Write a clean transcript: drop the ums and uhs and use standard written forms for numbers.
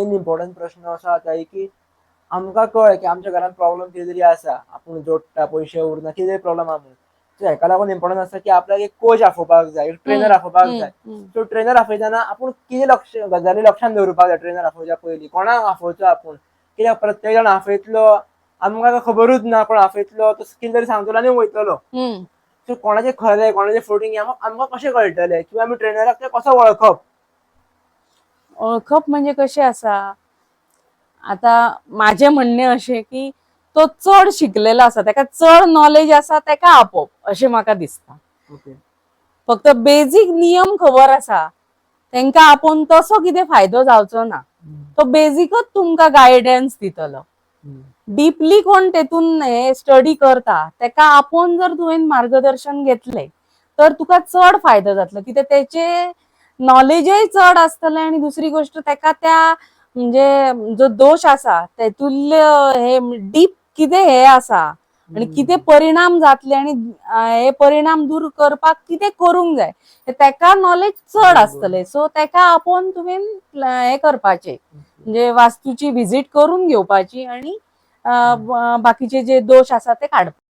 Main important प्रश्न असो जाता की आमकां कळ्ळें की आमच्या घरान प्रॉब्लेम कितें तरी आसा, आपूण जोडटा पयशे उरना कितें प्रॉब्लेम आहा म्हणून. सो हेका लागून इम्पॉर्टंट आसता की आपल्याक एक कोच आफोवपाक जाय, एक ट्रेनर आफोवपाक जाय. सो ट्रेनर आफयताना आपूण कितें गजाली लक्षांत दवरपाक जाय ट्रेनर आफोवच्या पयलीं, कोणाक आफोवचो आपूण. कित्याक प्रत्येक जाण आफयतलो आमकां खबरूच ना, कोण आफयतलो तो कितें तरी सांगतलो आनी वयतलो. सो कोणाचें खरें कोणाचें फोटींग आमकां कशें कळटलें किंवा आमी ट्रेनराक ते कसो वळखप? ओळखप म्हणजे कशें आसा, आता माझे म्हणणे अशें की तो चड शिकलेलो आसा, ताका चड नॉलेज आसा ताका आपोवप अशें म्हाका दिसता. फक्त बेजीक नियम खबर आसा तांकां आपोवन तसो कितें फायदो जावचो ना. तो बेजिकच तुमकां गायडन्स दितलो. डीपली कोण तेतून हे स्टडी करता ताका आपोवन जर तुवें मार्गदर्शन घेतले तर तुका चड फायदो जातलो, कित्याक त्याचे नॉलेजय चड आसतलें आणि दुसरी गोष्ट ताका त्या म्हणजे जो दोष आसा तेतुल्य हे डीप कितें हे आसा आणि कितें परिणाम जातले आणि हे परिणाम दूर करपाक कितें करूंक जाय ताका नॉलेज चड आसतले. सो ताका आपोवन तुवें हे करपाचें, म्हणजे वास्तूची व्हिजिट करून घेवपाची आणि बाकीचे जे दोष आसा ते काडपाचे.